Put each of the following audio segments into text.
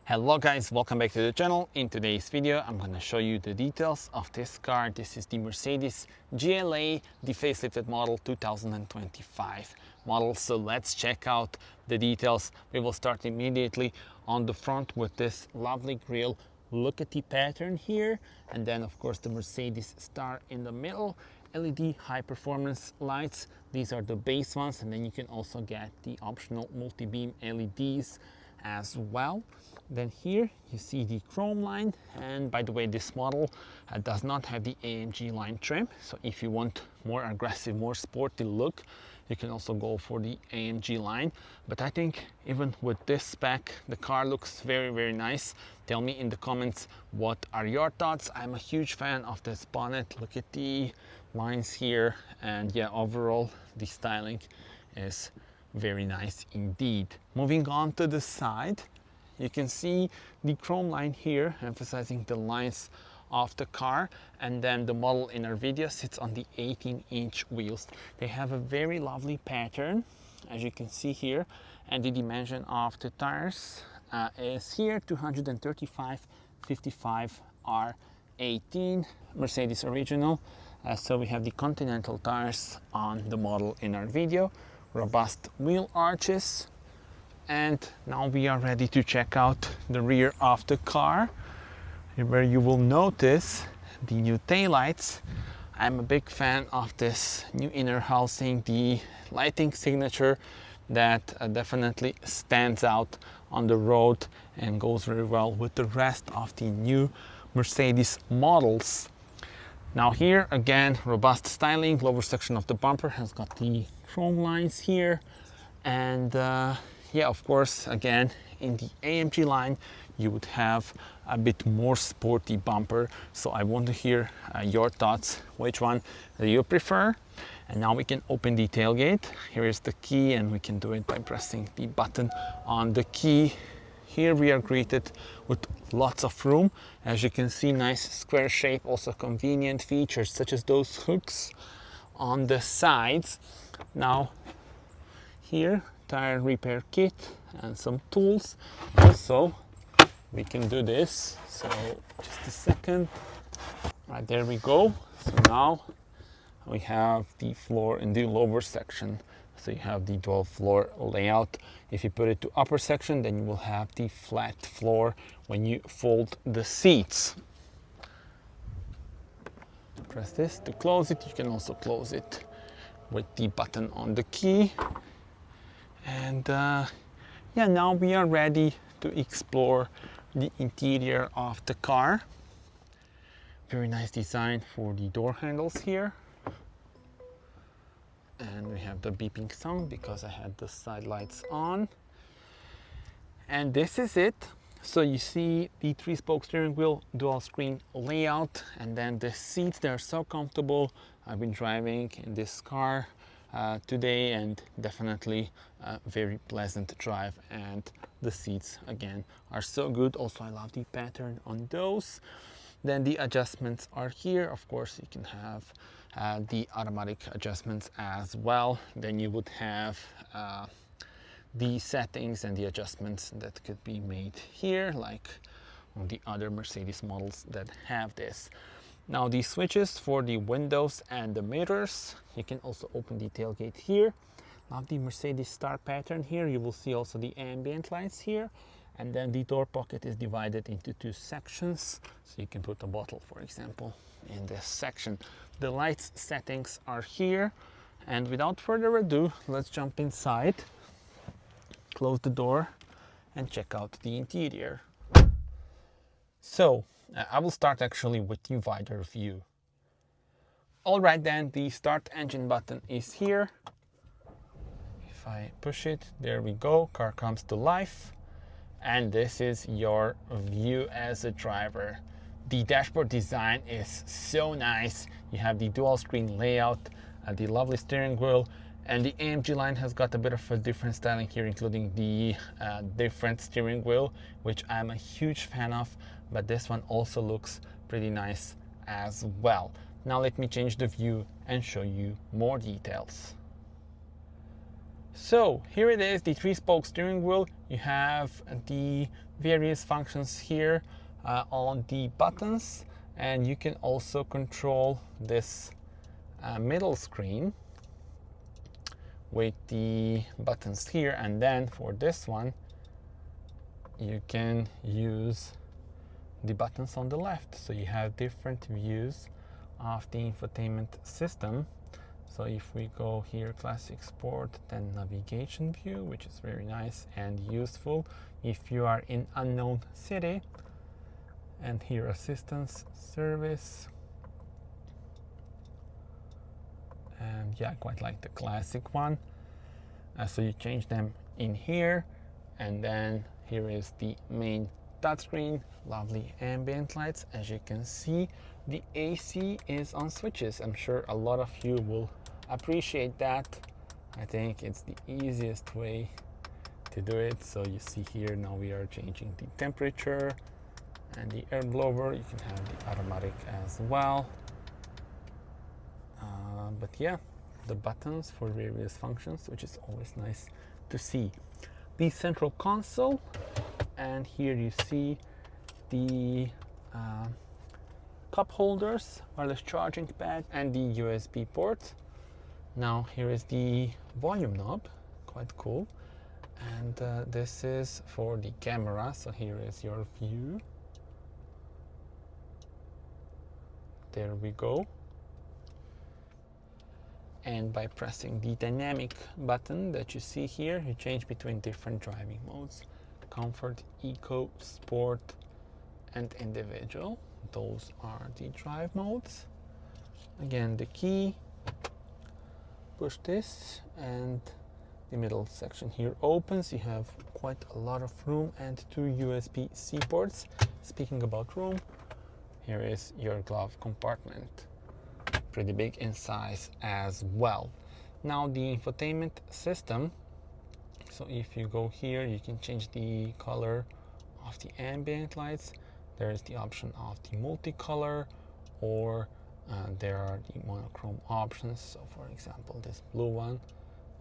Hello guys, welcome back to the channel. In today's video I'm going to show you the details of this car. This is the Mercedes GLA, the facelifted model 2025 model. So let's check out the details. We will start immediately on the front with this lovely grille. Look at the pattern here, and then of course the Mercedes star in the middle. LED high performance lights, these are the base ones, and then you can also get the optional multi-beam LEDs as well. Then here you see the chrome line, and by the way, this model does not have the AMG line trim, so if you want more aggressive, more sporty look, you can also go for the AMG line. But I think even with this spec, the car looks very nice. Tell me in the comments what are your thoughts. I'm a huge fan of this bonnet. Look at the lines here, and yeah, overall the styling is very nice indeed. Moving on to the side, you can see the chrome line here, emphasizing the lines of the car, and then the model in our video sits on the 18-inch wheels. They have a very lovely pattern, as you can see here, and the dimension of the tires is here 235/55 R18 Mercedes original. So we have the Continental tires on the model in our video, robust wheel arches. And now we are ready to check out the rear of the car, where you will notice the new taillights. I'm a big fan of this new inner housing, the lighting signature that definitely stands out on the road and goes very well with the rest of the new Mercedes models. Now here again, robust styling. Lower section of the bumper has got the chrome lines here, and yeah, of course, again, in the AMG line, you would have a bit more sporty bumper. So I want to hear your thoughts. Which one do you prefer? And now we can open the tailgate. Here is the key, and we can do it by pressing the button on the key. Here we are greeted with lots of room. As you can see, nice square shape, also convenient features such as those hooks on the sides. Now here, tire repair kit and some tools. Also, we can do this. So just a second. Right, there we go. So now we have the floor in the lower section. So you have the dual floor layout. If you put it to upper section, then you will have the flat floor when you fold the seats. Press this to close it. You can also close it with the button on the key. And yeah, now we are ready to explore the interior of the car. Very nice design for the door handles here. And we have the beeping sound because I had the side lights on. And this is it. So you see the 3-spoke steering wheel, dual screen layout, and then the seats, they're so comfortable. I've been driving in this car today, and definitely a very pleasant drive, and the seats again are so good. Also, I love the pattern on those. Then the adjustments are here. Of course, you can have the automatic adjustments as well. Then you would have the settings and the adjustments that could be made here, like on the other Mercedes models that have this. Now the switches for the windows and the mirrors. You can also open the tailgate here. Love the Mercedes star pattern here. You will see also the ambient lights here. And then the door pocket is divided into 2 sections. So you can put a bottle, for example, in this section. The lights settings are here. And without further ado, let's jump inside, close the door, and check out the interior. So I will start actually with the wider view. Alright then, the start engine button is here. If I push it, there we go, car comes to life. And this is your view as a driver. The dashboard design is so nice. You have the dual screen layout, the lovely steering wheel, and the AMG line has got a bit of a different styling here, including the different steering wheel, which I'm a huge fan of, but this one also looks pretty nice as well. Now let me change the view and show you more details. So here it is, the 3-spoke steering wheel. You have the various functions here on the buttons, and you can also control this middle screen with the buttons here. And then for this one, you can use the buttons on the left, so you have different views of the infotainment system. So if we go here, classic sport, then navigation view, which is very nice and useful if you are in unknown city. And here, assistance, service. And yeah, I quite like the classic one. So you change them in here, and then here is the main touchscreen, lovely ambient lights. As you can see, the AC is on switches. I'm sure a lot of you will appreciate that. I think it's the easiest way to do it. So you see here, now we are changing the temperature and the air blower. You can have the automatic as well. But yeah, the buttons for various functions, which is always nice to see. The central console, and here you see the cup holders, wireless charging pad, and the USB port. Now here is the volume knob, quite cool. And this is for the camera, so here is your view. There we go. And by pressing the dynamic button that you see here, you change between different driving modes: comfort, eco, sport, and individual. Those are the drive modes. Again, the key, push this, and the middle section here opens. You have quite a lot of room and 2 USB-C ports. Speaking about room, here is your glove compartment. Pretty big in size as well. Now the infotainment system. So if you go here, you can change the color of the ambient lights. There is the option of the multicolor, or there are the monochrome options. So for example, this blue one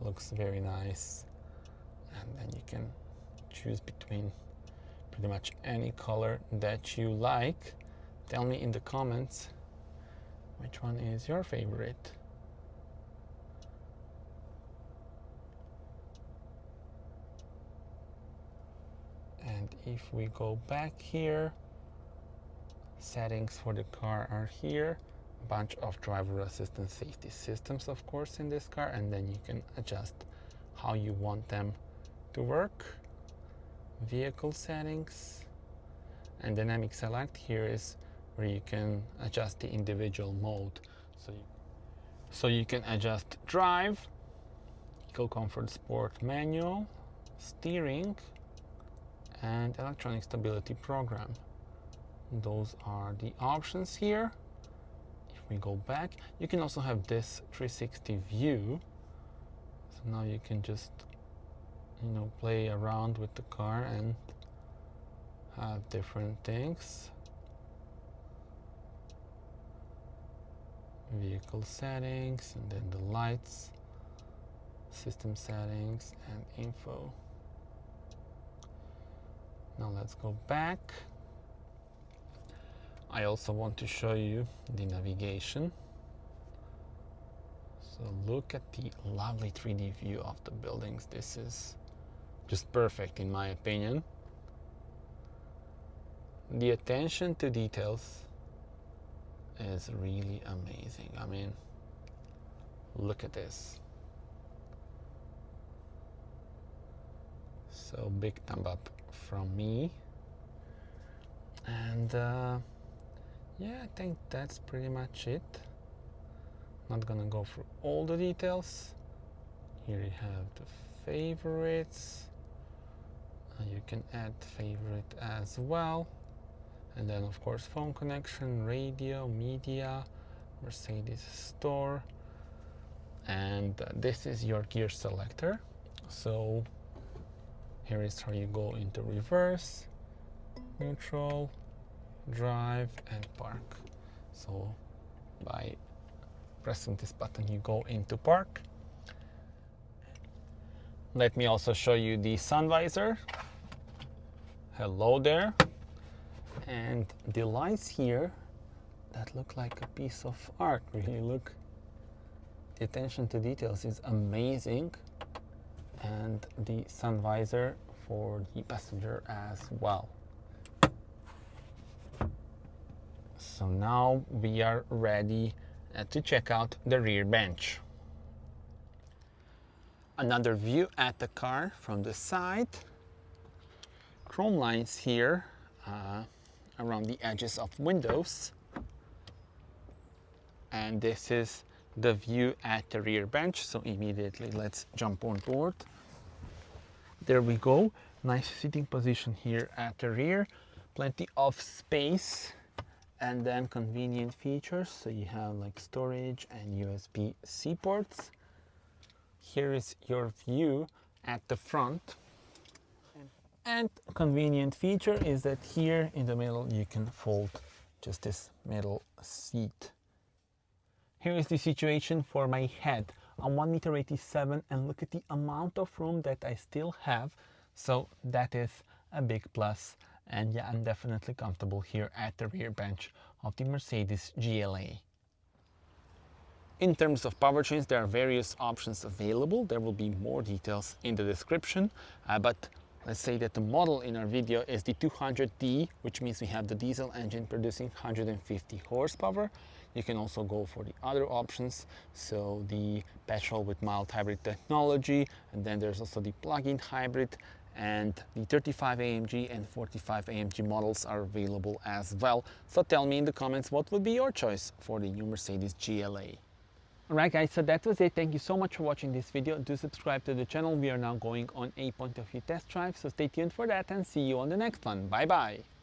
looks very nice, and then you can choose between pretty much any color that you like. Tell me in the comments which one is your favorite. And if we go back here, settings for the car are here. A bunch of driver assistance safety systems, of course, in this car, and then you can adjust how you want them to work. Vehicle settings and dynamic select. Here is where you can adjust the individual mode. So you can adjust drive, eco, comfort, sport, manual, steering, and electronic stability program. Those are the options here. If we go back, you can also have this 360 view. So now you can just, play around with the car and have different things. Vehicle settings, and then the lights, system settings, and info. Now let's go back. I also want to show you the navigation. So look at the lovely 3D view of the buildings. This is just perfect in my opinion. The attention to details is really amazing. I mean, look at this. So big thumb up from me. And yeah, I think that's pretty much it. Not gonna go through all the details. Here you have the favorites. You can add favorite as well. And then of course phone connection, radio, media, Mercedes store. And this is your gear selector. So here is how you go into reverse, neutral, drive, and park. So by pressing this button you go into park. Let me also show you the sun visor. Hello there. And the lights here that look like a piece of art, really. Look, the attention to details is amazing. And the sun visor for the passenger as well. So now we are ready to check out the rear bench. Another view at the car from the side. Chrome lines here around the edges of windows. And this is the view at the rear bench. So immediately let's jump on board. There we go. Nice sitting position here at the rear. Plenty of space. And then convenient features, so you have like storage and USB-C ports. Here is your view at the front. And convenient feature is that here in the middle you can fold just this middle seat. Here is the situation for my head. I'm 1.87 m and look at the amount of room that I still have. So that is a big plus. And yeah, I'm definitely comfortable here at the rear bench of the Mercedes GLA. In terms of powertrains, there are various options available. There will be more details in the description, but let's say that the model in our video is the 200D, which means we have the diesel engine producing 150 horsepower. You can also go for the other options, so the petrol with mild hybrid technology, and then there's also the plug-in hybrid, and the 35 AMG and 45 AMG models are available as well. So tell me in the comments what would be your choice for the new Mercedes GLA. Alright guys, so that was it. Thank you so much for watching this video. Do subscribe to the channel. We are now going on a point of view test drive, so stay tuned for that and see you on the next one. Bye bye.